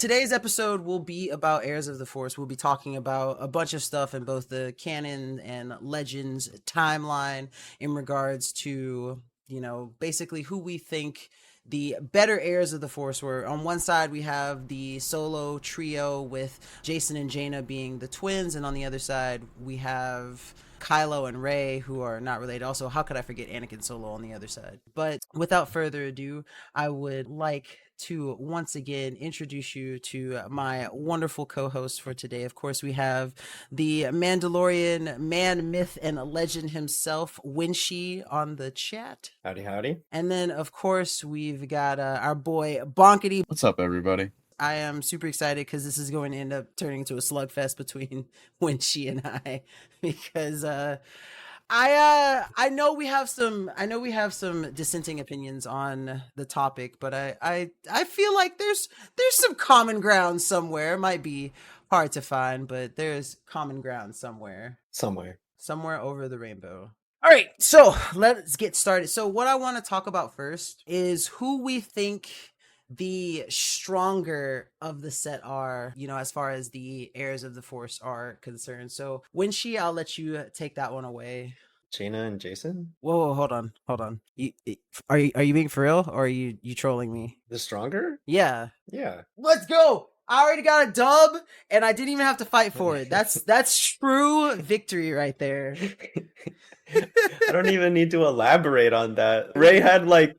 today's episode will be about Heirs of the Force. We'll be talking about a bunch of stuff in both the canon and Legends timeline in regards to, you know, basically who we think the better heirs of the Force were. On one side, we have the solo trio with Jason and Jaina being the twins, and on the other side, we have Kylo and Rey, who are not related. Also, how could I forget Anakin Solo on the other side? But without further ado, I would like to once again introduce you to my wonderful co-host for today. Of course, we have the Mandalorian man, myth, and legend himself, Winshi, on the chat. Howdy, howdy. And then, of course, we've got our boy Bonkety. What's up, everybody? I am super excited because this is going to end up turning into a slugfest between Winshi and I, because I know we have some dissenting opinions on the topic, but I feel like there's some common ground somewhere. It might be hard to find, but there's common ground somewhere over the rainbow. All right, so let's get started. So what I want to talk about first is who we think the stronger of the set are, you know, as far as the heirs of the Force are concerned. So Winshi, I'll let you take that one away. Jaina and Jason? Whoa, hold on. Are you being for real, or are you trolling me? The stronger? Yeah. Let's go. I already got a dub, and I didn't even have to fight for it. That's true victory right there. I don't even need to elaborate on that. Rey had like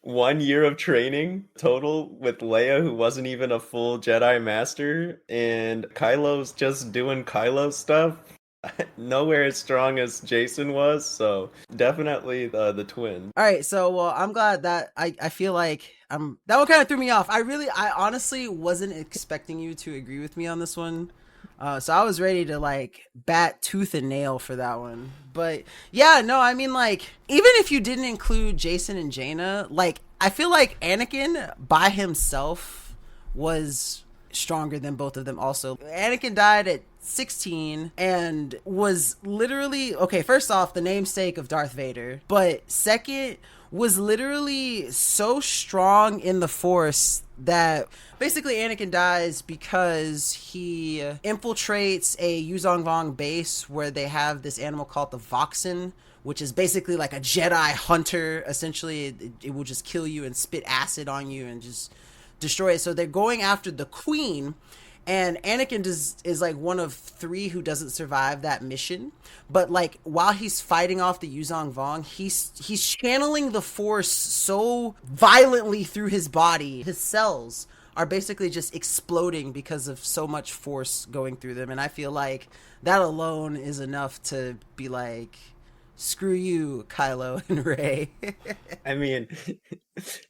1 year of training total with Leia, who wasn't even a full Jedi Master, and Kylo's just doing Kylo stuff. Nowhere as strong as Jason was, so definitely the twin. All right, so well, I'm glad that I feel like that one kind of threw me off. I honestly wasn't expecting you to agree with me on this one. So I was ready to like bat tooth and nail for that one. But yeah, no, I mean, like, even if you didn't include Jason and Jaina, like, I feel like Anakin by himself was stronger than both of them also. Anakin died at 16 and was literally, okay, first off, the namesake of Darth Vader, but second, was literally so strong in the Force that basically Anakin dies because he infiltrates a Yuzong Vong base where they have this animal called the Voxen, which is basically like a Jedi hunter. Essentially, it will just kill you and spit acid on you and just destroy it. So they're going after the Queen, and Anakin is like one of 3 who doesn't survive that mission. But like while he's fighting off the Yuzong Vong, he's channeling the Force so violently through his body. His cells are basically just exploding because of so much Force going through them. And I feel like that alone is enough to be like, screw you, Kylo and Rey. I mean,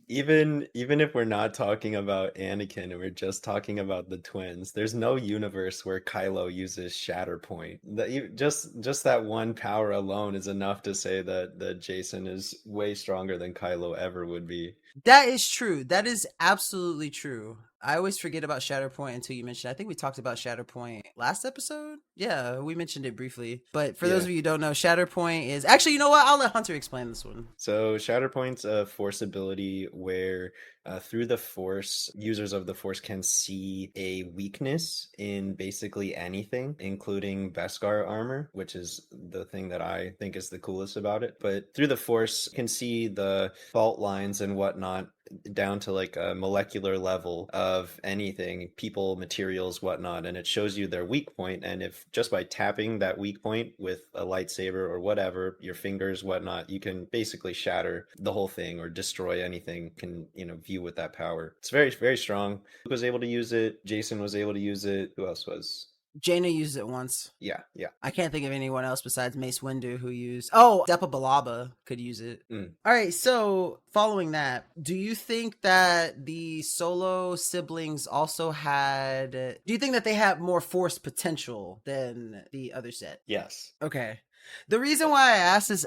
even if we're not talking about Anakin and we're just talking about the twins, there's no universe where Kylo uses Shatterpoint. Just that one power alone is enough to say that Jason is way stronger than Kylo ever would be. That is true. That is absolutely true. I always forget about Shatterpoint until you mentioned it. I think we talked about Shatterpoint last episode. Yeah, we mentioned it briefly. But for those of you who don't know, Shatterpoint is... Actually, you know what? I'll let Hunter explain this one. So Shatterpoint's a Force ability where through the Force, users of the Force can see a weakness in basically anything, including Beskar armor, which is the thing that I think is the coolest about it. But through the Force, you can see the fault lines and whatnot down to like a molecular level of anything, people, materials, whatnot, and it shows you their weak point. And if just by tapping that weak point with a lightsaber or whatever, your fingers, whatnot, you can basically shatter the whole thing or destroy anything can, view with that power. It's very, very strong. Luke was able to use it. Jason was able to use it. Who else was? Jaina used it once. Yeah. I can't think of anyone else besides Mace Windu who used... Oh, Depa Billaba could use it. All right, so following that, do you think that the Solo siblings also had... Do you think that they had more Force potential than the other set? Yes. Okay. The reason why I asked is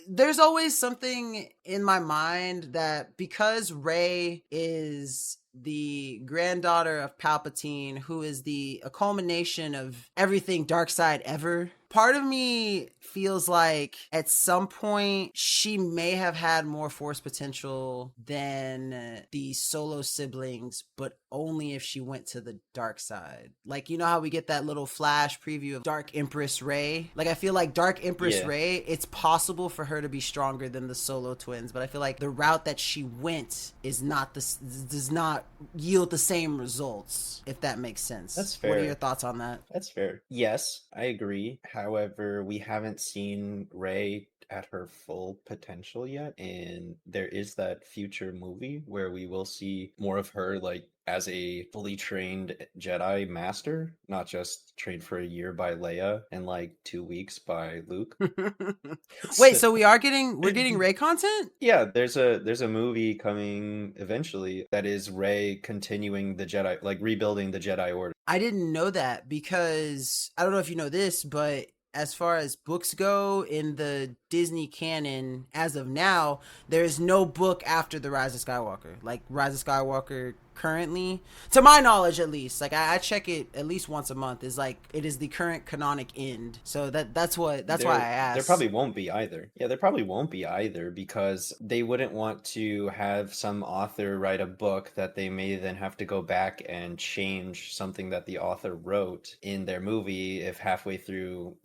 there's always something in my mind that because Rey is the granddaughter of Palpatine, who is a culmination of everything dark side ever, part of me feels like at some point she may have had more Force potential than the Solo siblings, but only if she went to the dark side. Like, you know how we get that little flash preview of Dark Empress Rey? Like, I feel like Dark Empress Rey, it's possible for her to be stronger than the Solo twins, but I feel like the route that she went is not does not yield the same results, if that makes sense. That's fair. What are your thoughts on that? That's fair. Yes, I agree. However, we haven't seen Rey at her full potential yet, and there is that future movie where we will see more of her like as a fully trained Jedi master, not just trained for a year by Leia and like 2 weeks by Luke. Wait, so we're getting Rey content? Yeah, there's a movie coming eventually that is Rey continuing the Jedi, like rebuilding the Jedi Order. I didn't know that because I don't know if you know this, but as far as books go in the Disney canon, as of now, there is no book after The Rise of Skywalker. Like, Rise of Skywalker currently, to my knowledge at least, like I check it at least once a month, is like it is the current canonic end. So that's why I asked. There probably won't be either. Yeah, there probably won't be either because they wouldn't want to have some author write a book that they may then have to go back and change something that the author wrote in their movie if halfway through,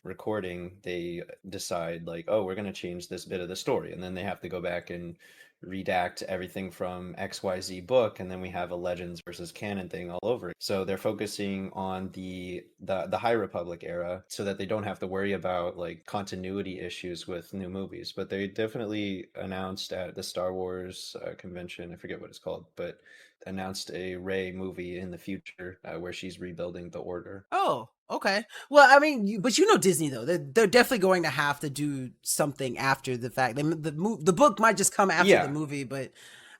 recording they decide like, oh, we're going to change this bit of the story, and then they have to go back and redact everything from XYZ book, and then we have a Legends versus canon thing all over. So they're focusing on the High Republic era so that they don't have to worry about like continuity issues with new movies. But they definitely announced at the Star Wars convention, I forget what it's called, but announced a Rey movie in the future where she's rebuilding the Order. Oh, okay. Well, I mean, but Disney though, they're definitely going to have to do something after the fact. The book might just come after the movie, but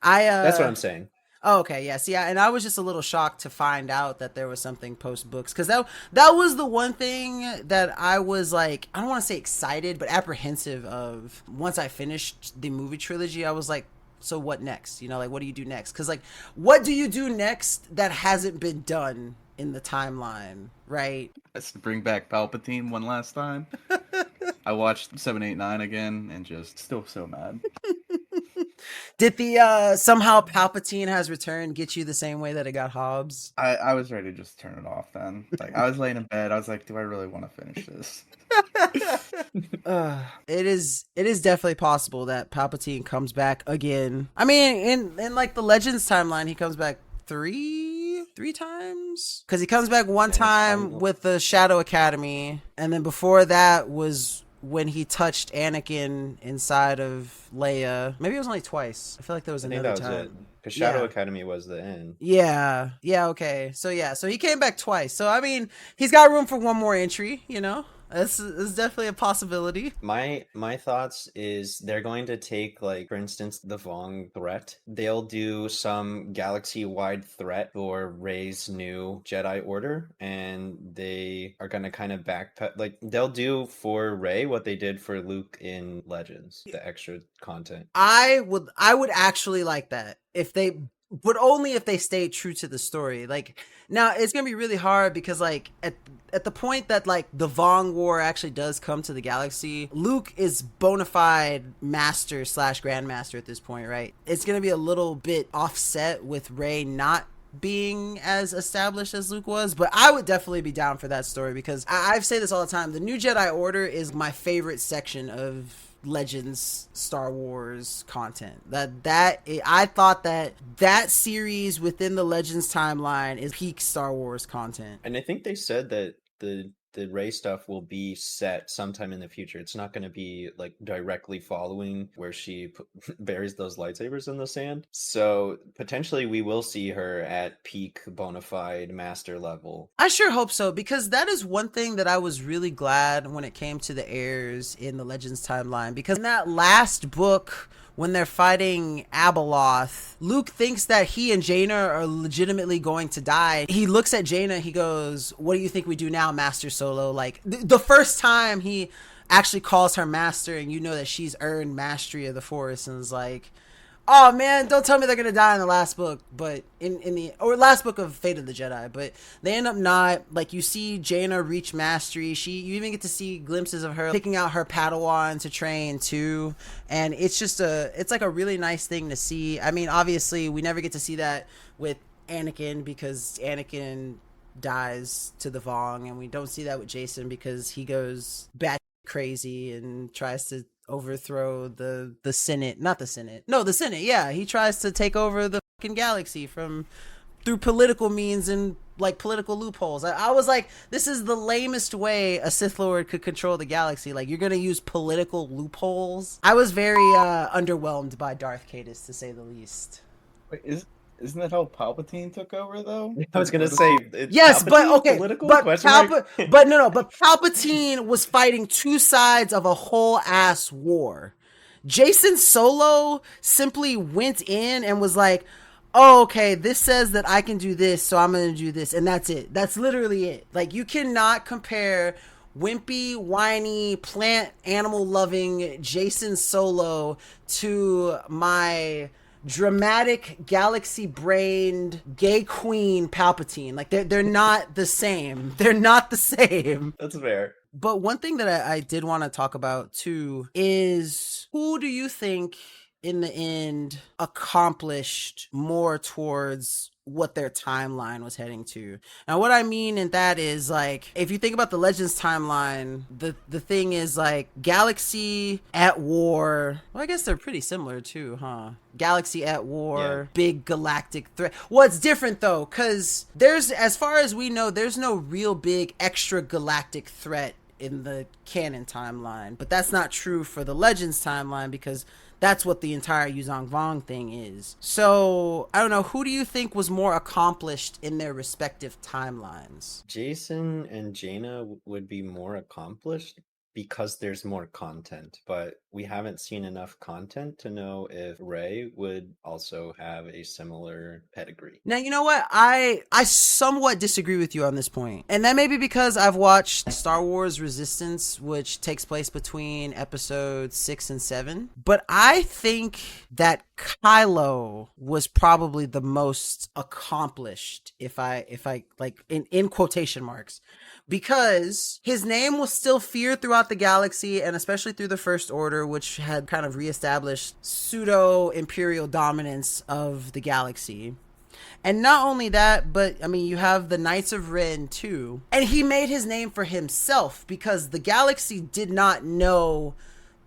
that's what I'm saying. Oh, okay, yes, yeah, and I was just a little shocked to find out that there was something post books, because that was the one thing that I was like, I don't want to say excited, but apprehensive of. Once I finished the movie trilogy, I was like, so what next? Like, what do you do next? Because like, what do you do next that hasn't been done in the timeline, right? Let's bring back Palpatine one last time. I watched 7, 8, 9 again and just still so mad. Did the somehow Palpatine has returned get you the same way that it got Hobbs? I was ready to just turn it off then. Like, I was laying in bed. I was like, do I really want to finish this? It is definitely possible that Palpatine comes back again. I mean, in like the Legends timeline, he comes back three times, because he comes back one time with the Shadow Academy, and then before that was when he touched Anakin inside of Leia. Maybe it was only twice. I feel like there was another time. Because Shadow Academy was the end. Yeah, okay. So he came back twice. So I mean, he's got room for one more entry, This is definitely a possibility. My thoughts is they're going to take, like, for instance, the Vong threat. They'll do some galaxy-wide threat for Rey's new Jedi Order, and they are going to kind of like, they'll do for Rey what they did for Luke in Legends, the extra content. I would actually like that but only if they stay true to the story. Like, now it's gonna be really hard because like at the point that like the Vong War actually does come to the galaxy, Luke is bona fide master / grandmaster at this point, right? It's gonna be a little bit offset with Rey not being as established as Luke was, but I would definitely be down for that story, because I say this all the time, the new Jedi Order is my favorite section of Legends Star Wars content. I thought that series within the Legends timeline is peak Star Wars content. And I think they said that the Rey stuff will be set sometime in the future. It's not going to be like directly following where she buries those lightsabers in the sand. So potentially we will see her at peak bona fide master level. I sure hope so, because that is one thing that I was really glad when it came to the heirs in the Legends timeline, because in that last book, when they're fighting Abeloth, Luke thinks that he and Jaina are legitimately going to die. He looks at Jaina, he goes, "What do you think we do now, Master Solo?" Like, the first time he actually calls her master, and you know that she's earned mastery of the Force, and is like, oh man, don't tell me they're gonna die in the last book, but in the last book of Fate of the Jedi, but they end up not. Like, you see Jaina reach mastery. You even get to see glimpses of her picking out her Padawan to train too, and it's like a really nice thing to see. I mean, obviously we never get to see that with Anakin because Anakin dies to the Vong, and we don't see that with Jason because he goes bat crazy and tries to overthrow the Senate. Not the Senate. No, the Senate. Yeah, he tries to take over the fucking galaxy through political means and like political loopholes. I was like, this is the lamest way a Sith Lord could control the galaxy. Like, you're gonna use political loopholes. I was very underwhelmed by Darth Caedus, to say the least. Wait, isn't that how Palpatine took over, though? I was gonna say, yes, but okay, but but Palpatine was fighting two sides of a whole ass war. Jacen Solo simply went in and was like, oh, okay, this says that I can do this, so I'm going to do this. And that's it. That's literally it. Like, you cannot compare wimpy, whiny, plant, animal-loving Jacen Solo to my dramatic, galaxy-brained, gay queen Palpatine. Like, they're not the same. They're not the same. That's fair. But one thing that I did want to talk about, too, is who do you think in the end accomplished more towards what their timeline was heading to? Now, what I mean in that is, like, if you think about the Legends timeline, the thing is, like, galaxy at war. Well, I guess they're pretty similar too, huh? Galaxy at war, big galactic threat. Well, it's different though, because there's, as far as we know, there's no real big extra galactic threat in the canon timeline. But that's not true for the Legends timeline, because that's what the entire Yuzong Vong thing is. So, I don't know, who do you think was more accomplished in their respective timelines? Jason and Jaina would be more accomplished because there's more content, but we haven't seen enough content to know if Rey would also have a similar pedigree. Now, you know what? I somewhat disagree with you on this point. And that may be because I've watched Star Wars Resistance, which takes place between episodes 6 and 7. But I think that Kylo was probably the most accomplished, if I like in quotation marks, because his name was still feared throughout the galaxy, and especially through the First Order, which had kind of reestablished pseudo-imperial dominance of the galaxy. And not only that, but I mean, you have the Knights of Ren too. And he made his name for himself because the galaxy did not know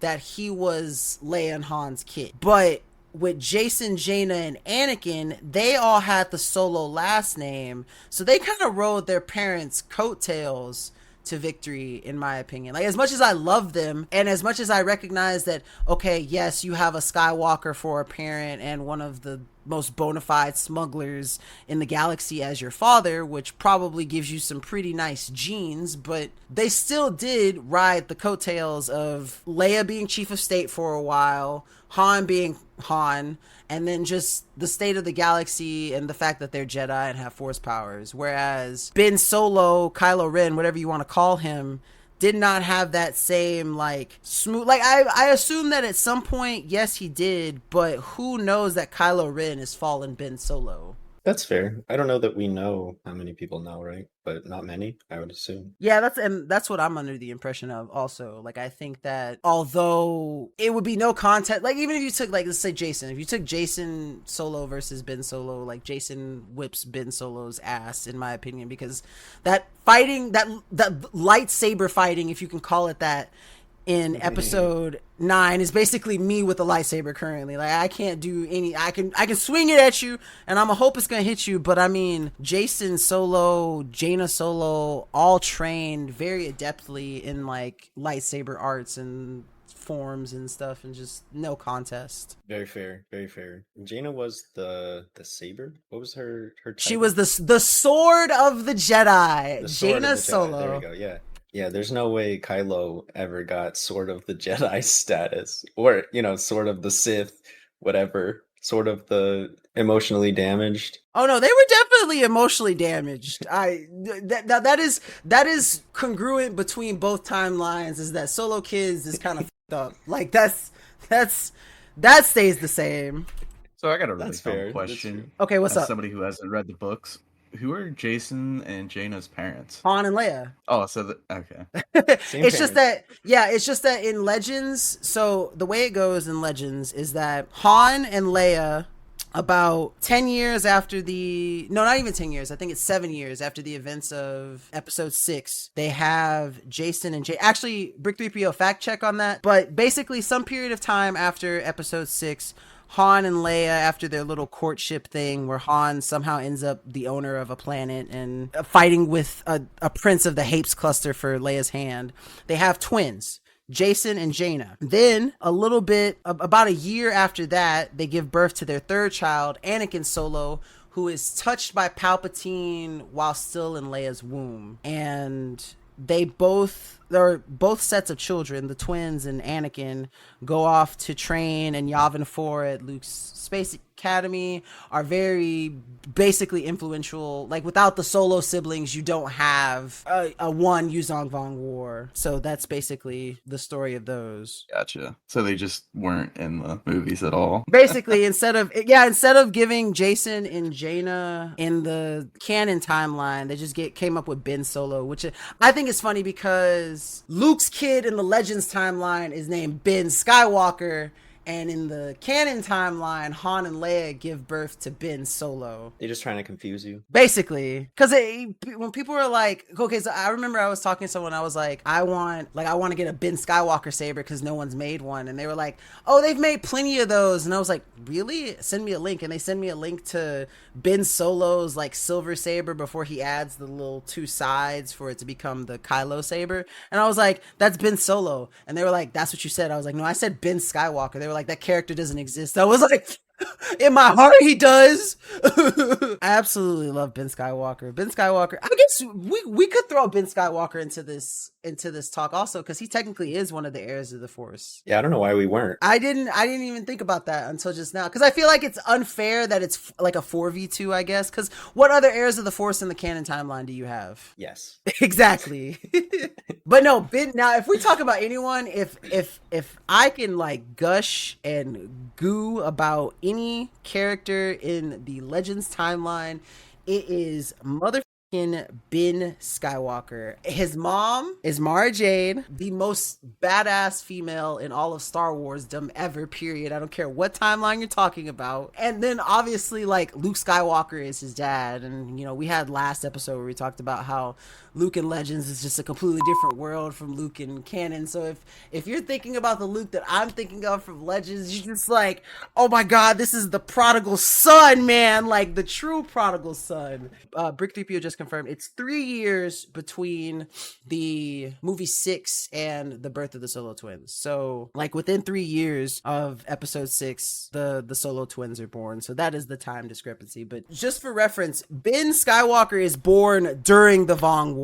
that he was Leia and Han's kid. But with Jason, Jaina, and Anakin, they all had the Solo last name, so they kind of rode their parents' coattails to victory, in my opinion. Like, as much as I love them, and as much as I recognize that, okay, yes, you have a Skywalker for a parent and one of the most bona fide smugglers in the galaxy as your father, which probably gives you some pretty nice genes, but they still did ride the coattails of Leia being chief of state for a while, Han being Han, and then just the state of the galaxy and the fact that they're Jedi and have Force powers. Whereas Ben Solo, Kylo Ren, whatever you want to call him, did not have that same, like, smooth... Like, I assume that at some point, yes, he did, but who knows that Kylo Ren is fallen Ben Solo? That's fair. I don't know that we know how many people know, right? But not many, I would assume. Yeah, that's what I'm under the impression of also. Like, I think that although it would be no content, like, even if you took, like, let's say Jason, if you took Jason Solo versus Ben Solo, like, Jason whips Ben Solo's ass, in my opinion, because that fighting, that lightsaber fighting, if you can call it that, in episode 9 is basically me with a lightsaber currently. Like, I can't do any, I can swing it at you and I'm gonna hope it's gonna hit you, but I mean, Jason Solo, Jaina Solo, all trained very adeptly in, like, lightsaber arts and forms and stuff, and just no contest. Very fair, very fair. Jaina was the saber. What was her title? She was the sword of the Jedi. Jaina Solo. There we go. Yeah. Yeah, there's no way Kylo ever got Sword of the Jedi status, or, you know, Sword of the Sith, whatever, sort of the emotionally damaged. Oh no, they were definitely emotionally damaged. That is congruent between both timelines, is that Solo Kids is kind of fucked up. Like, that stays the same. So I got a really dumb question. Okay, what's up? Somebody who hasn't read the books. Who are Jason and Jaina's parents? Han and Leia. Oh, so okay. It's just that in Legends, so the way it goes in Legends is that Han and Leia about 10 years after the, no, not even 10 years, I think it's 7 years after the events of episode 6, they have Jason and actually, Brick 3PO fact check on that, but basically some period of time after episode 6, Han and Leia, after their little courtship thing where Han somehow ends up the owner of a planet and fighting with a prince of the Hapes cluster for Leia's hand, they have twins, Jason and Jaina. Then a little bit, about a year after that, they give birth to their third child, Anakin Solo, who is touched by Palpatine while still in Leia's womb. And they both sets of children, the twins and Anakin, go off to train in Yavin 4 at Luke's Space Academy, are very basically influential. Like, without the Solo siblings, you don't have a one Yuzong Vong war. So that's basically the story of those. Gotcha. So they just weren't in the movies at all. Basically, instead of giving Jason and Jaina in the canon timeline, they just came up with Ben Solo, which I think is funny because Luke's kid in the Legends timeline is named Ben Skywalker, and in the canon timeline, Han and Leia give birth to Ben Solo. They're just trying to confuse you. Basically. Because when people are like, okay, so I remember I was talking to someone, I was like, I want to get a Ben Skywalker saber because no one's made one. And they were like, oh, they've made plenty of those. And I was like, really? Send me a link. And they send me a link to Ben Solo's like silver saber before he adds the little two sides for it to become the Kylo saber. And I was like, that's Ben Solo. And they were like, that's what you said. I was like, no, I said Ben Skywalker. They were like, that character doesn't exist. I was like, in my heart he does. I absolutely love Ben Skywalker. Ben Skywalker, I guess we could throw Ben Skywalker into this talk also, because he technically is one of the heirs of the Force. Yeah, I don't know why we weren't. I didn't even think about that until just now, because I feel like it's unfair that it's like a 4v2, I guess, because what other heirs of the Force in the canon timeline do you have? Yes. Exactly. But no, Ben, now if we talk about anyone, if I can like gush and goo about any character in the Legends timeline, it is motherfucking Ben Skywalker. His mom is Mara Jade, the most badass female in all of Star Wars ever, period. I don't care what timeline you're talking about. And then obviously like Luke Skywalker is his dad, and you know, we had last episode where we talked about how Luke in Legends is just a completely different world from Luke in canon. So if you're thinking about the Luke that I'm thinking of from Legends, you're just like, oh my god, this is the prodigal son, man, like the true prodigal son. Brick 3PO just confirmed it's 3 years between the movie 6 and the birth of the Solo twins. So like within 3 years of episode 6, the Solo twins are born. So that is the time discrepancy. But just for reference, Ben Skywalker is born during the Vong War.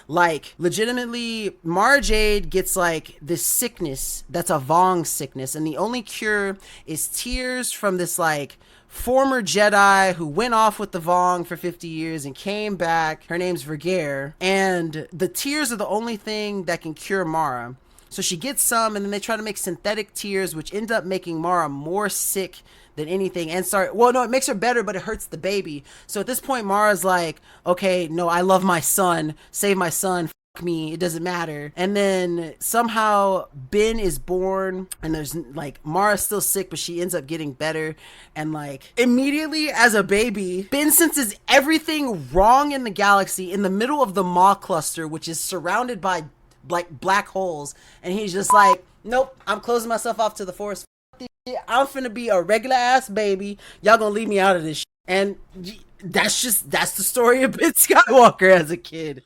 Like legitimately, Mara Jade gets like this sickness that's a Vong sickness, and the only cure is tears from this like former Jedi who went off with the Vong for 50 years and came back. Her name's Vergere, and the tears are the only thing that can cure Mara. So she gets some, and then they try to make synthetic tears, which end up making Mara more sick than anything. And it makes her better, but it hurts the baby. So at this point, Mara's like, okay, no, I love my son. Save my son. Fuck me. It doesn't matter. And then somehow Ben is born, and there's like, Mara's still sick, but she ends up getting better. And like immediately as a baby, Ben senses everything wrong in the galaxy in the middle of the Maw cluster, which is surrounded by like black holes. And he's just like, nope, I'm closing myself off to the Force. I'm finna be a regular ass baby. Y'all gonna leave me out of this shit. And that's the story of Ben Skywalker as a kid.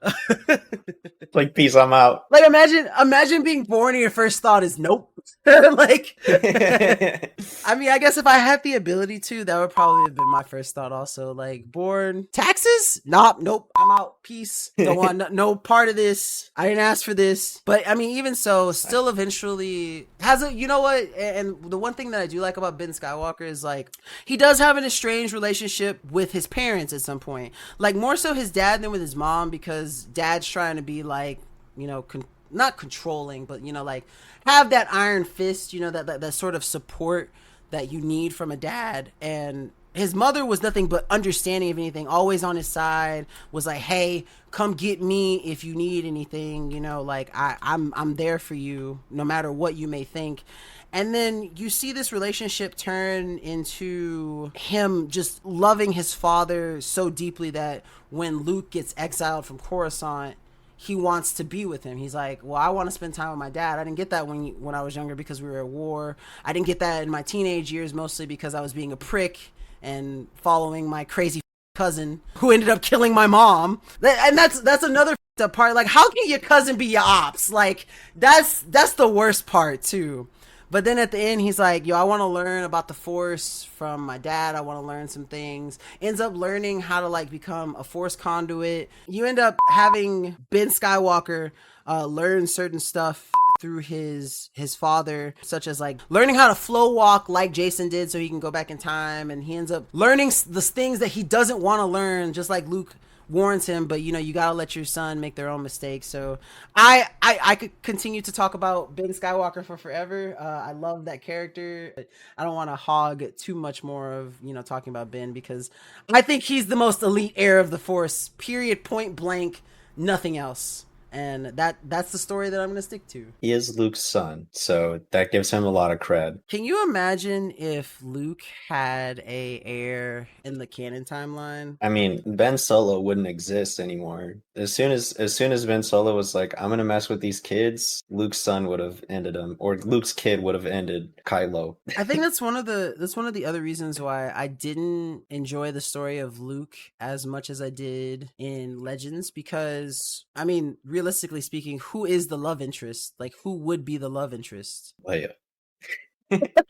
Like, peace, I'm out. Like, imagine being born and your first thought is nope. Like, I mean, I guess if I had the ability to, that would probably have been my first thought also. Like, born, taxes? Nope, I'm out, peace. Don't want no part of this. I didn't ask for this. But I mean, even so, still eventually you know what? And the one thing that I do like about Ben Skywalker is like, he does have an estranged relationship with his parents at some point. Like, more so his dad than with his mom, because dad's trying to be like, you know, not controlling, but, you know, like have that iron fist, you know, that sort of support that you need from a dad. And his mother was nothing but understanding of anything, always on his side, was like, hey, come get me if you need anything, you know, like I'm there for you no matter what you may think. And then you see this relationship turn into him just loving his father so deeply that when Luke gets exiled from Coruscant, he wants to be with him. He's like, well, I want to spend time with my dad. I didn't get that when I was younger because we were at war. I didn't get that in my teenage years, mostly because I was being a prick and following my crazy cousin who ended up killing my mom. And that's another up part. Like, how can your cousin be your ops? Like, that's the worst part too. But then at the end, he's like, yo, I want to learn about the Force from my dad. I want to learn some things. Ends up learning how to, like, become a Force conduit. You end up having Ben Skywalker learn certain stuff through his father, such as, like, learning how to flow walk like Jason did so he can go back in time. And he ends up learning the things that he doesn't want to learn, just like Luke warns him, but you know, you gotta let your son make their own mistakes. So I could continue to talk about Ben Skywalker for forever. I love that character. I don't want to hog too much more of, you know, talking about Ben, because I think he's the most elite heir of the Force, period, point blank, nothing else. And that's the story that I'm gonna stick to. He is Luke's son, so that gives him a lot of cred. Can you imagine if Luke had a heir in the canon timeline? I mean, Ben Solo wouldn't exist anymore. As soon as Ben Solo was like, I'm gonna mess with these kids, Luke's son would have ended him, or Luke's kid would have ended Kylo. I think that's one of the other reasons why I didn't enjoy the story of Luke as much as I did in Legends, because I mean, realistically speaking, who is the love interest? Like, who would be the love interest? Leia.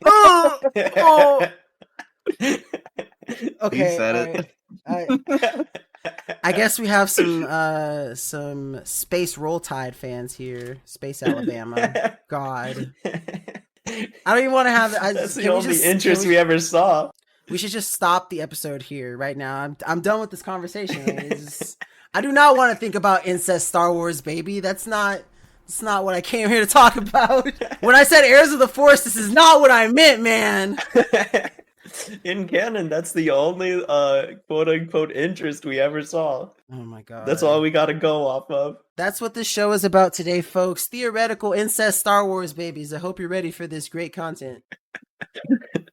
Oh. Okay, You said it. I guess we have some Space Roll Tide fans here. Space Alabama. God. I don't even want to have it. That's the only interest we ever saw. We should just stop the episode here right now. I'm done with this conversation. I do not want to think about incest Star Wars, baby. That's not what I came here to talk about. When I said Heirs of the Force, this is not what I meant, man. In canon, that's the only quote unquote interest we ever saw. Oh my god. That's all we gotta go off of. That's what this show is about today, folks. Theoretical incest Star Wars babies. I hope you're ready for this great content.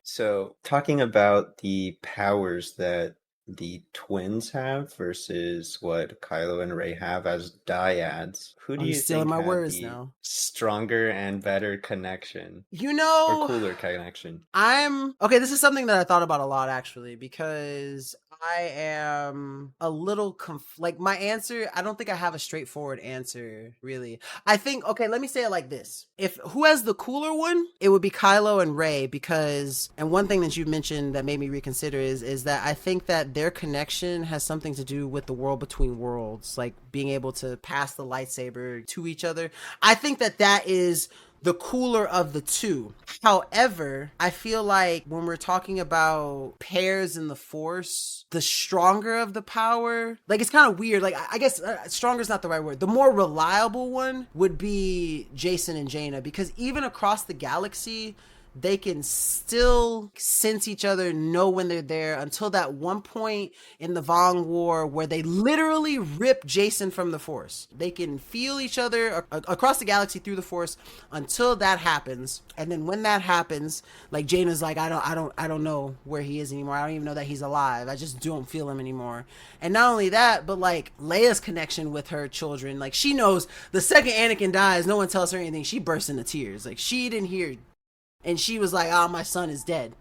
So, talking about the powers that the twins have versus what Kylo and Rey have as dyads, who do you stealing think my had words the now. stronger and better connection? You know, or cooler connection? Okay, this is something that I thought about a lot, actually, because I am a little like, my answer, I don't think I have a straightforward answer, really. I think, okay, let me say it like this. Who has the cooler one, it would be Kylo and Rey, because, and one thing that you mentioned that made me reconsider is that I think that their connection has something to do with the world between worlds, like being able to pass the lightsaber to each other. I think that is the cooler of the two. However, I feel like when we're talking about pairs in the Force, the stronger of the power, like, it's kind of weird. Like, I guess stronger is not the right word. The more reliable one would be Jason and Jaina, because even across the galaxy, they can still sense each other, know when they're there, until that one point in the Vong War where they literally rip Jason from the Force. They can feel each other across the galaxy through the Force until that happens. And then when that happens, like, Jaina's like, I don't know where he is anymore. I don't even know that he's alive. I just don't feel him anymore. And not only that, but like Leia's connection with her children, like, she knows the second Anakin dies, no one tells her anything, she bursts into tears. Like, she didn't hear. And she was like, my son is dead.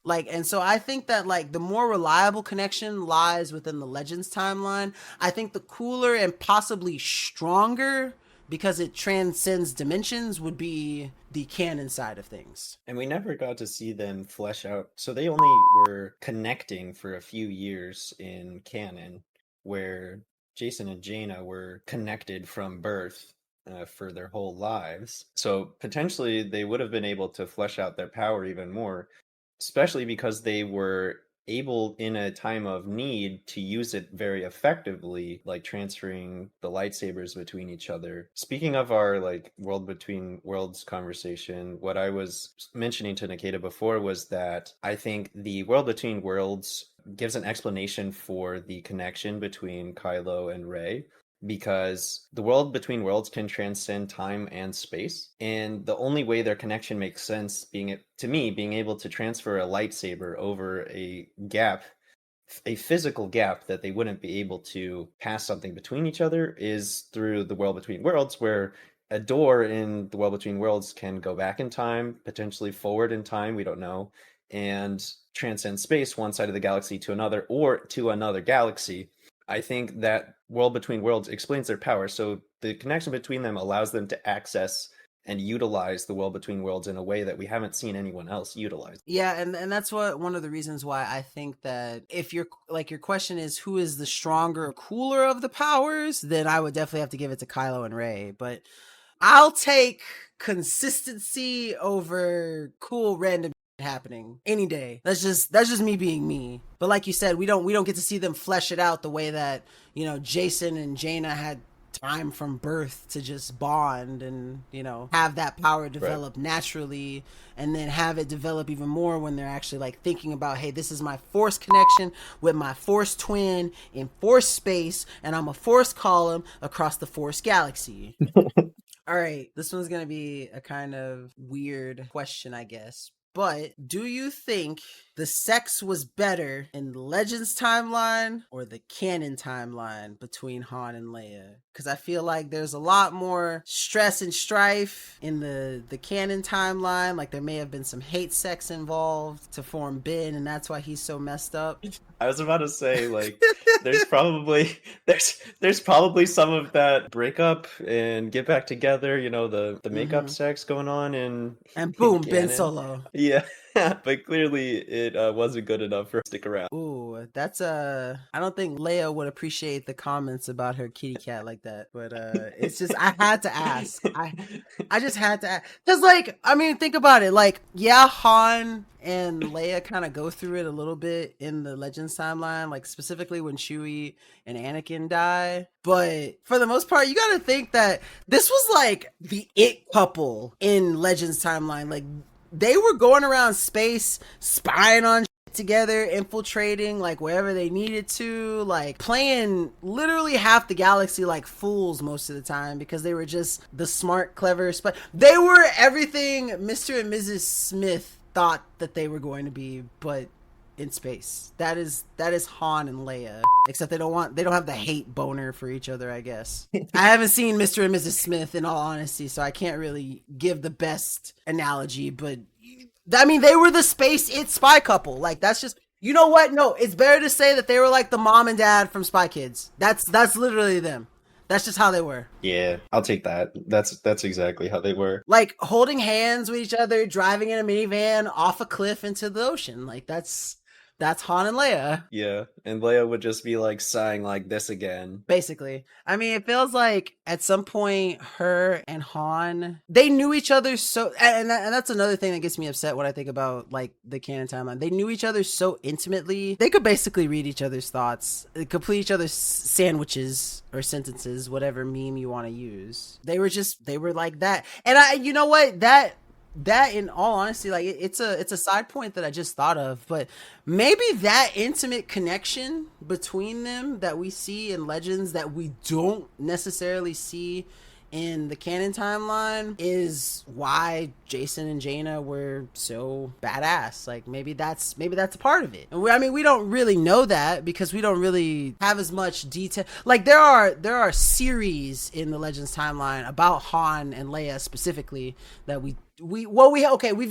Like, and so I think that, like, the more reliable connection lies within the Legends timeline. I think the cooler and possibly stronger, because it transcends dimensions, would be the canon side of things. And we never got to see them flesh out. So they only were connecting for a few years in canon, where Jason and Jaina were connected from birth. For their whole lives. So potentially they would have been able to flesh out their power even more, especially because they were able in a time of need to use it very effectively, like transferring the lightsabers between each other. Speaking of our like world between worlds conversation, what I was mentioning to Nikita before was that I think the world between worlds gives an explanation for the connection between Kylo and Rey, because the world between worlds can transcend time and space, and the only way their connection makes sense, being able to transfer a lightsaber over a gap, a physical gap that they wouldn't be able to pass something between each other, is through the world between worlds, where a door in the world between worlds can go back in time, potentially forward in time, we don't know, and transcend space, one side of the galaxy to another, or to another galaxy. I think that world between worlds explains their power. So the connection between them allows them to access and utilize the world between worlds in a way that we haven't seen anyone else utilize. Yeah, and that's one of the reasons why I think that if you're like, your question is who is the stronger, cooler of the powers, then I would definitely have to give it to Kylo and Rey. But I'll take consistency over cool random happening any day. That's just me being me. But like you said, we don't get to see them flesh it out the way that, you know, Jason and Jaina had time from birth to just bond and, you know, have that power develop naturally, and then have it develop even more when they're actually like thinking about, hey, this is my force connection with my force twin in force space, and I'm a force column across the force galaxy. All right, this one's gonna be a kind of weird question, I guess. But do you think the sex was better in the Legends timeline or the canon timeline between Han and Leia? Because I feel like there's a lot more stress and strife in the canon timeline. Like there may have been some hate sex involved to form Ben, and that's why he's so messed up. I was about to say, like, there's probably some of that breakup and get back together, you know, the makeup sex going on, and boom, Ben Solo. Yeah. But clearly it wasn't good enough for her to stick around. Ooh, that's I don't think Leia would appreciate the comments about her kitty cat like that. But it's just, I had to ask. I just had to ask. Because, like, I mean, think about it. Like, yeah, Han and Leia kind of go through it a little bit in the Legends timeline, like specifically when Chewie and Anakin die. But for the most part, you got to think that this was like the it couple in Legends timeline. Like, they were going around space, spying on shit together, infiltrating like wherever they needed to, like playing literally half the galaxy like fools most of the time, because they were just the smart, clever they were everything Mr. and Mrs. Smith thought that they were going to be, but in space. That is Han and Leia, except they don't have the hate boner for each other, I guess. I haven't seen Mr. and Mrs. Smith in all honesty, so I can't really give the best analogy, but I mean, they were the space it spy couple. Like, that's just, you know what? No, it's better to say that they were like the mom and dad from Spy Kids. That's literally them. That's just how they were. Yeah, I'll take that. That's exactly how they were. Like holding hands with each other, driving in a minivan off a cliff into the ocean. Like that's Han and Leia. Yeah, and Leia would just be like sighing like this again. Basically. I mean, it feels like at some point her and Han, they knew each other so, and that's another thing that gets me upset when I think about like the canon timeline. They knew each other so intimately. They could basically read each other's thoughts, complete each other's sandwiches or sentences, whatever meme you want to use. They were like that. And you know what? That in all honesty, like it's a side point that I just thought of, but maybe that intimate connection between them that we see in Legends that we don't necessarily see in the canon timeline is why Jason and Jaina were so badass. Like maybe that's a part of it. And I mean, we don't really know that because we don't really have as much detail. Like there are series in the Legends timeline about Han and Leia specifically that we've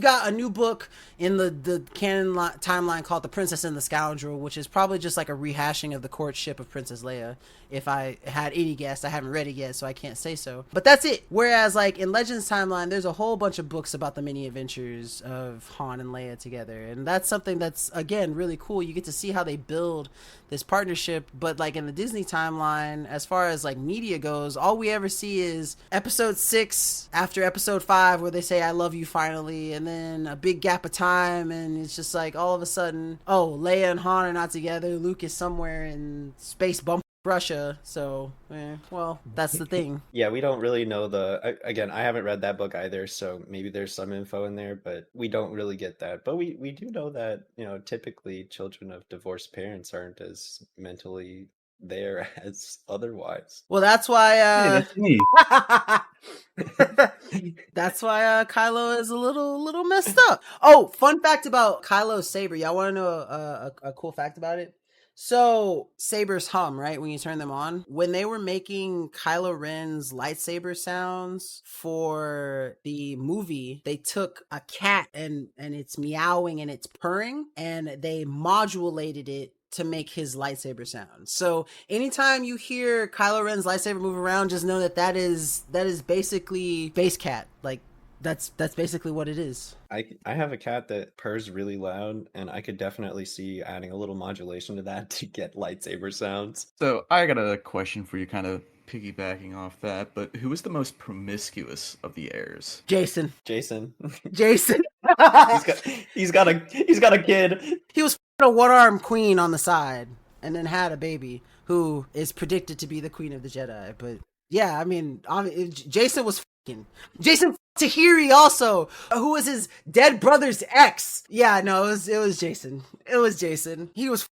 got a new book in the canon timeline called The Princess and the Scoundrel, which is probably just like a rehashing of the courtship of Princess Leia. If I had any guess, I haven't read it yet, so I can't say so. But that's it. Whereas like in Legends timeline, there's a whole bunch of books about the mini adventures of Han and Leia together. And that's something that's, again, really cool. You get to see how they build this partnership. But like in the Disney timeline, as far as like media goes, all we ever see is episode 6 after episode 5 where they say I love you finally, and then a big gap of time, and it's just like all of a sudden, oh, Leia and Han are not together. Luke is somewhere in space bump Russia, so well, that's the thing. Yeah, we don't really know again, I haven't read that book either, so maybe there's some info in there, but we don't really get that. But we do know that, typically children of divorced parents aren't as mentally there as otherwise. Well, that's why Hey, that's me. that's why Kylo is a little messed up. Oh, fun fact about Kylo's saber. Y'all want to know a cool fact about it? So sabers hum, right, when you turn them on. When they were making Kylo Ren's lightsaber sounds for the movie, they took a cat and it's meowing and it's purring, and they modulated it to make his lightsaber sound. So anytime you hear Kylo Ren's lightsaber move around, just know that is basically Base Cat. Like that's basically what it is. I have a cat that purrs really loud, and I could definitely see adding a little modulation to that to get lightsaber sounds. So I got a question for you, kind of piggybacking off that, but who was the most promiscuous of the heirs? Jason. Jason. he's got a kid. He was a one-armed queen on the side, and then had a baby who is predicted to be the Queen of the Jedi. But yeah, I mean, Jason was Jason Tahiri also, who was his dead brother's ex. Yeah, no, it was Jason. It was Jason. He was.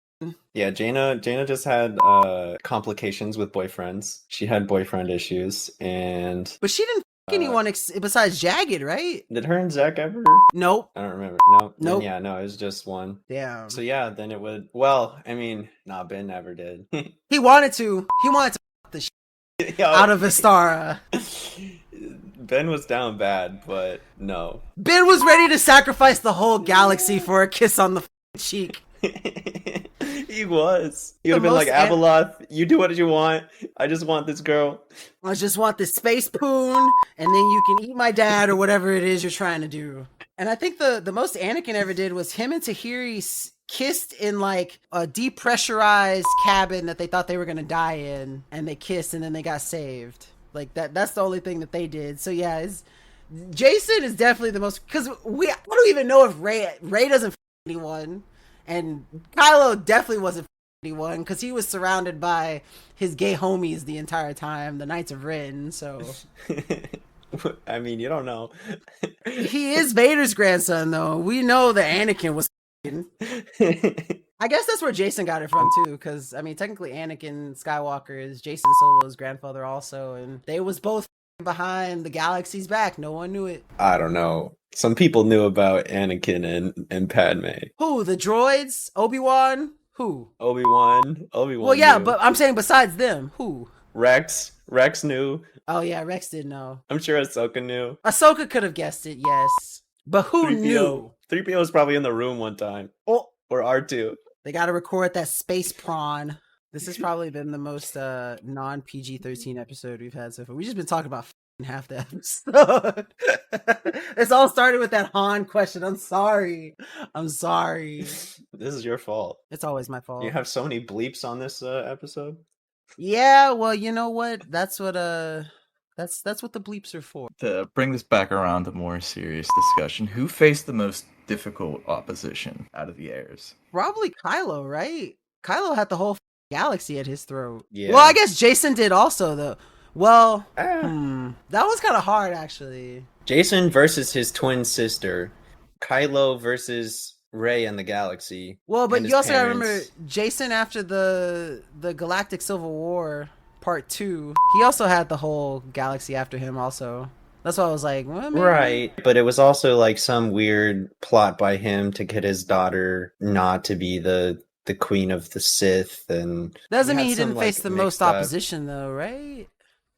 Yeah, Jaina just had complications with boyfriends. She had boyfriend issues, but she didn't anyone besides Jagged, right? Did her and Zach ever? Nope. I don't remember. Nope. Yeah, no, it was just one. Damn. So yeah, then it would. Well, I mean, Ben never did. He wanted to the shit out of Vistara. Ben was down bad, but no. Ben was ready to sacrifice the whole galaxy for a kiss on the cheek. He was. He would have been like, Abeloth, you do what you want. I just want this girl. I just want this space poon, and then you can eat my dad or whatever it is you're trying to do. And I think the most Anakin ever did was him and Tahiri kissed in like a depressurized cabin that they thought they were going to die in, and they kissed and then they got saved. Like that's the only thing that they did. So yeah, Jason is definitely the most, because I don't even know if Rey doesn't anyone, and Kylo definitely wasn't anyone because he was surrounded by his gay homies the entire time, the Knights of Ren. So I mean, you don't know. He is Vader's grandson, though. We know that Anakin was. I guess that's where Jason got it from too, because I mean, technically, Anakin Skywalker is Jason Solo's grandfather also, and they was both behind the galaxy's back. No one knew it. I don't know. Some people knew about Anakin and Padme. Who? The droids? Obi-Wan? Who? Obi-Wan. Well, yeah, knew. But I'm saying besides them, who? Rex knew. Oh yeah, Rex did know. I'm sure Ahsoka knew. Ahsoka could have guessed it, yes. But who 3PO. knew? 3PO was probably in the room one time. Oh. Or R2. They got to record that space prawn. This has probably been the most non-PG-13 episode we've had so far. We've just been talking about half the episode. It's all started with that Han question. I'm sorry. This is your fault. It's always my fault. You have so many bleeps on this episode. Yeah, well, you know what? That's what that's what the bleeps are for. To bring this back around to more serious discussion, who faced the most difficult opposition out of the heirs? Probably Kylo, right? Kylo had the whole galaxy at his throat. Yeah. Well, I guess Jason did also, though. Well, that was kind of hard, actually. Jason versus his twin sister. Kylo versus Rey and the galaxy. Well, but you also gotta remember, Jason, after the Galactic Civil War Part 2, he also had the whole galaxy after him also. That's why I was like, well, right. But it was also like some weird plot by him to get his daughter not to be the queen of the Sith. And doesn't mean he didn't face the most opposition, though, right?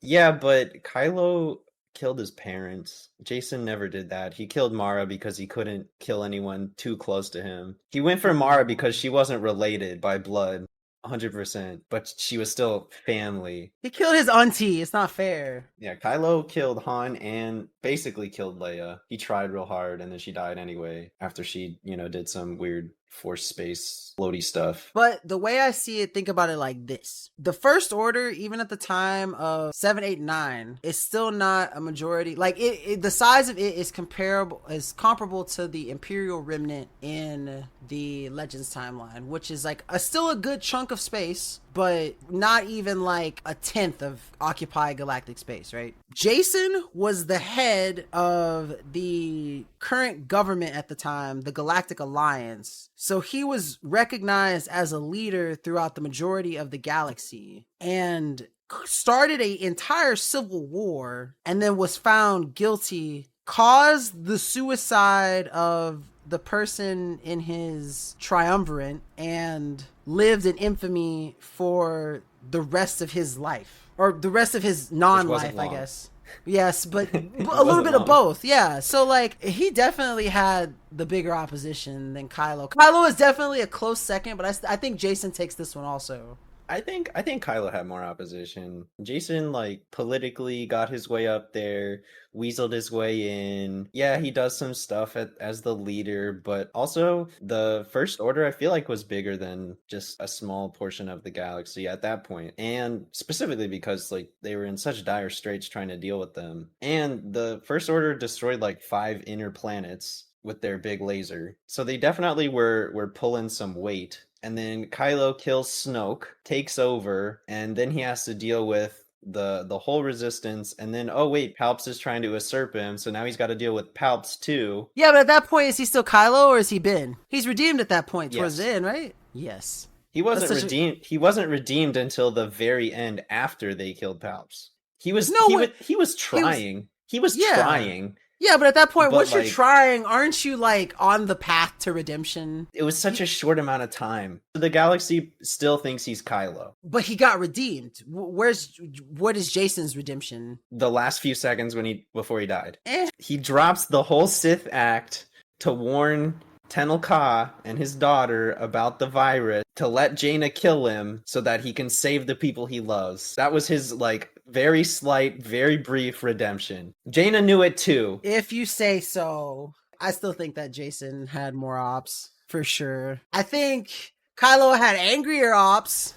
Yeah, but Kylo killed his parents. Jason never did that. He killed Mara because he couldn't kill anyone too close to him. He went for Mara because she wasn't related by blood. 100%, but she was still family. He killed his auntie. It's not fair. Yeah, Kylo killed Han and basically killed Leia. He tried real hard and then she died anyway after she, did some weird force space floaty stuff. But the way I see it, think about it like this. The First Order, even at the time of 789, is still not a majority. Like the size of it is comparable to the Imperial Remnant in the Legends timeline, which is like still a good chunk of space, but not even like a tenth of occupied galactic space, right? Jason was the head of the current government at the time, the Galactic Alliance. So he was recognized as a leader throughout the majority of the galaxy and started an entire civil war, and then was found guilty, caused the suicide of the person in his triumvirate, and lived in infamy for the rest of his life, or the rest of his non-life, I guess. Yes, but a little bit of both. Yeah. So like he definitely had the bigger opposition than Kylo. Kylo is definitely a close second, but I think Jason takes this one also. I think Kylo had more opposition. Jason like politically got his way up there, weaseled his way in. Yeah, he does some stuff as the leader, but also the First Order I feel like was bigger than just a small portion of the galaxy at that point. And specifically because like they were in such dire straits trying to deal with them. And the First Order destroyed like 5 inner planets with their big laser. So they definitely were pulling some weight. And then Kylo kills Snoke, takes over, and then he has to deal with the whole resistance. And then, oh wait, Palps is trying to usurp him, so now he's got to deal with Palps too. Yeah, but at that point, is he still Kylo or is he Ben? He's redeemed at that point towards the end, right? Yes. He wasn't redeemed. He wasn't redeemed until the very end after they killed Palps. He was trying. He was trying. Yeah, but at that point, once you're trying, aren't you like on the path to redemption? It was such a short amount of time. The galaxy still thinks he's Kylo. But he got redeemed. What is Jason's redemption? The last few seconds before he died. He drops the whole Sith act to warn Tenel Ka and his daughter about the virus, to let Jaina kill him so that he can save the people he loves. That was his like very slight, very brief redemption. Jaina knew it too. If you say so. I still think that Jason had more ops, for sure. I think Kylo had angrier ops,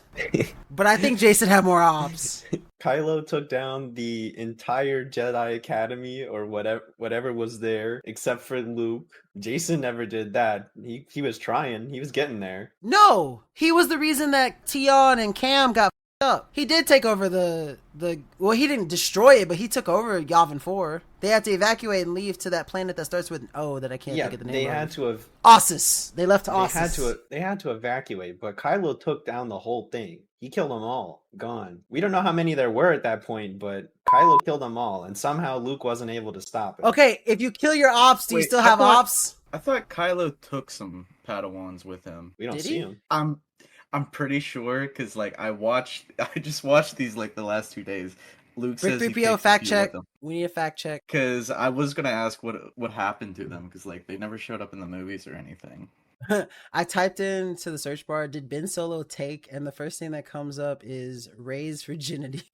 but I think Jason had more ops. Kylo took down the entire Jedi Academy or whatever was there, except for Luke. Jason never did that. He was trying. He was getting there. No! He was the reason that Tion and Cam got up. He did take over well, he didn't destroy it, but he took over Yavin 4. They had to evacuate and leave to that planet that starts with an O that I can't think of the name of. They had to have... Ossus. They left to Ossus. They had to evacuate, but Kylo took down the whole thing. He killed them all. Gone. We don't know how many there were at that point, but Kylo killed them all, and somehow Luke wasn't able to stop it. Okay, if you kill your ops, do you still have ops? I thought Kylo took some Padawans with him. We don't see him. I'm pretty sure, because like I just watched these like the last 2 days. Luke says 3PO fact check. We need a fact check. Because I was gonna ask what happened to them, because like they never showed up in the movies or anything. I typed into the search bar, did Ben Solo take? And the first thing that comes up is Rey's virginity.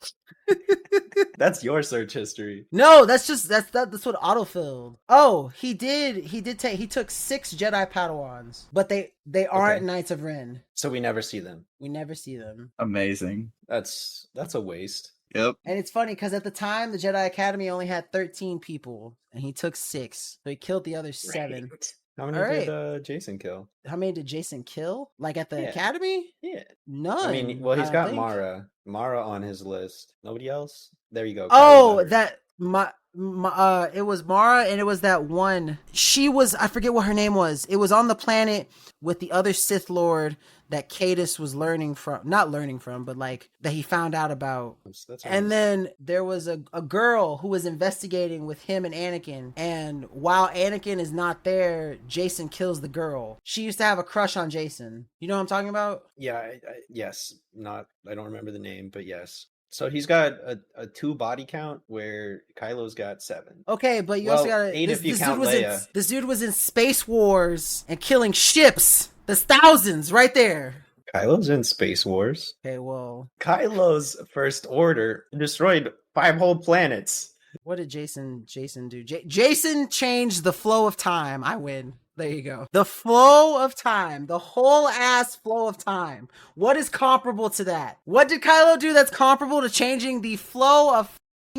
That's your search history. No, that's what autofilled. Oh, he took 6 Jedi Padawans, but they aren't Knights of Ren. So we never see them. We never see them. Amazing. That's a waste. Yep. And it's funny because at the time the Jedi Academy only had 13 people, and he took 6, so he killed the other 7. Right. How many did Jason kill? How many did Jason kill? Like at the Academy? Yeah. None. I mean, well, he's got Mara. Mara on his list. Nobody else? There you go. Oh, it was Mara, and it was that one. She was, I forget what her name was. It was on the planet with the other Sith Lord that Cadus was not learning from, but like that he found out about. And then there was a girl who was investigating with him and Anakin. And while Anakin is not there, Jason kills the girl. She used to have a crush on Jason. You know what I'm talking about? Yeah, yes. I don't remember the name, but yes. So he's got a 2 body count where Kylo's got 7. Okay, but you also got 8 if you count Leia. This dude was in Space Wars and killing ships. There's thousands right there. Kylo's in Space Wars. Okay, well. Kylo's First Order destroyed 5 whole planets. What did Jason do? Jason changed the flow of time. I win. There you go. The flow of time. The whole ass flow of time. What is comparable to that? What did Kylo do that's comparable to changing the flow of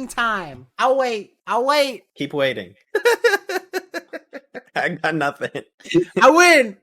time? I'll wait. Keep waiting. I got nothing. I win.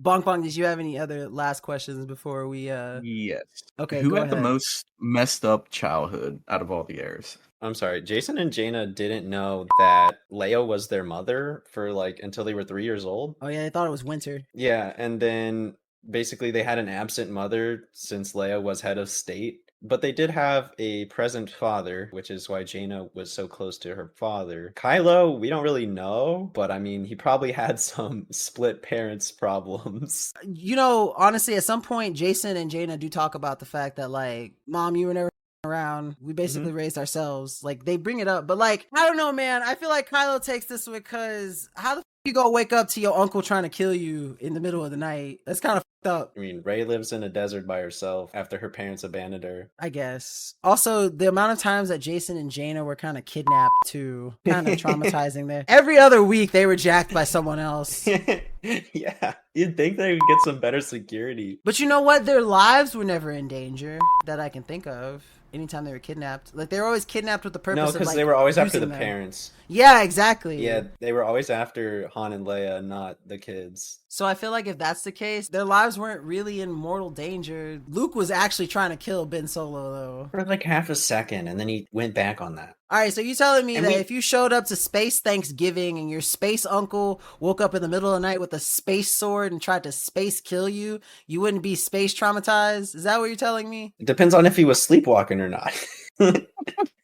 Bonk, did you have any other last questions before we Yes. Okay, Who go had the ahead. most messed up childhood out of all the heirs? I'm sorry. Jason and Jaina didn't know that Leia was their mother for like until they were 3 years old. Oh yeah, they thought it was winter. Yeah, and then basically they had an absent mother since Leia was head of state. But they did have a present father, which is why Jaina was so close to her father. Kylo, we don't really know, but I mean, he probably had some split parents problems. You know, honestly, at some point, Jason and Jaina do talk about the fact that, like, Mom, you were never around. We basically raised ourselves. Like, they bring it up. But, like, I don't know, man. I feel like Kylo takes this because how the you go wake up to your uncle trying to kill you in the middle of the night? That's kind of fucked up. I mean, Rey lives in a desert by herself after her parents abandoned her. I guess. Also, the amount of times that Jason and Jaina were kind of kidnapped too, kind of traumatizing there. Every other week, they were jacked by someone else. Yeah, you'd think they would get some better security. But you know what? Their lives were never in danger that I can think of. Anytime they were kidnapped, like they were always kidnapped with the purpose. No, of because like, they were always after the using them. parents. Yeah, exactly. Yeah, they were always after Han and Leia, not the kids. So I feel like if that's the case, their lives weren't really in mortal danger. Luke was actually trying to kill Ben Solo, though. For like half a second, and then he went back on that. All right, so you telling me that if you showed up to Space Thanksgiving and your space uncle woke up in the middle of the night with a space sword and tried to space kill you, you wouldn't be space traumatized? Is that what you're telling me? It depends on if he was sleepwalking or not.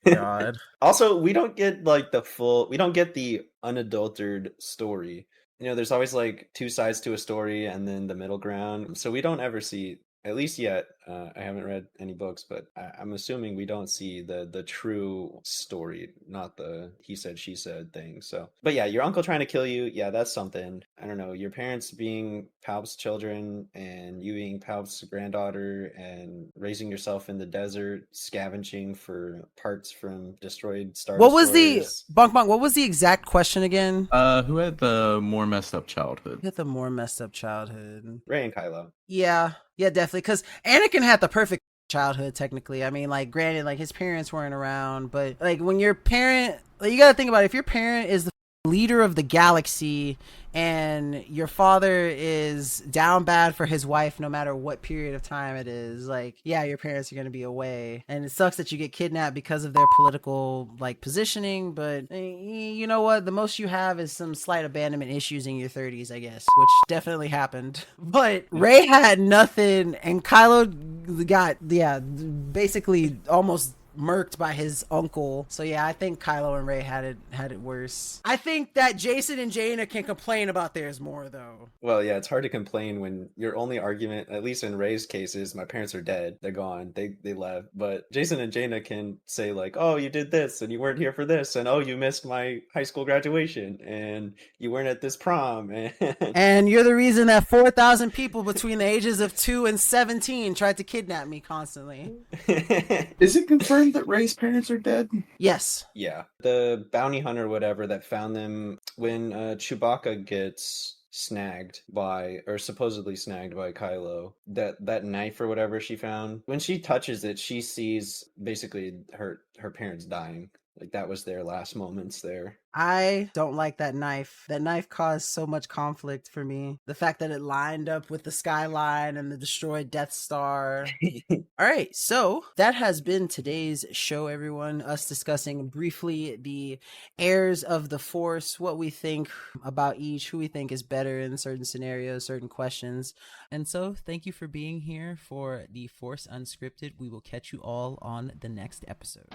God. Also, we don't get like we don't get the unadulterated story. You know, there's always like two sides to a story and then the middle ground. So we don't ever see, at least yet, I haven't read any books, but I'm assuming we don't see the true story, not the he said, she said thing. So, but yeah, your uncle trying to kill you, yeah, that's something. I don't know, your parents being Palp's children and you being Palp's granddaughter and raising yourself in the desert, scavenging for parts from destroyed Star What was Destroyers. what was the exact question again? Who had the more messed up childhood? Who had the more messed up childhood? Rey and Kylo. Yeah, definitely. Because Anakin had the perfect childhood, technically. I mean, like, granted, like, his parents weren't around, but, like, when your parent, like, you gotta think about it. If your parent is the leader of the galaxy and your father is down bad for his wife no matter what period of time it is, like, yeah, your parents are going to be away, and it sucks that you get kidnapped because of their political, like, positioning, but you know what, the most you have is some slight abandonment issues in your 30s, I guess, which definitely happened. But Rey had nothing, and Kylo got, yeah, basically almost murked by his uncle. So yeah, I think Kylo and Rey had it worse. I think that Jason and Jaina can complain about theirs more, though. Well, yeah, it's hard to complain when your only argument, at least in Rey's case, is my parents are dead. They're gone. They left. But Jason and Jaina can say like, oh, you did this and you weren't here for this, and oh, you missed my high school graduation and you weren't at this prom, and you're the reason that 4,000 people between the ages of 2 and 17 tried to kidnap me constantly. Is it confirmed that Rey's parents are dead? Yes. Yeah. The bounty hunter, whatever, that found them when Chewbacca gets snagged by, or supposedly snagged by Kylo, that knife or whatever she found, when she touches it, she sees basically her parents dying. Like, that was their last moments there. I don't like that knife. That knife caused so much conflict for me. The fact that it lined up with the skyline and the destroyed Death Star. All right, so that has been today's show, everyone. Us discussing briefly the heirs of the Force, what we think about each, who we think is better in certain scenarios, certain questions. And so, thank you for being here for the Force Unscripted. We will catch you all on the next episode.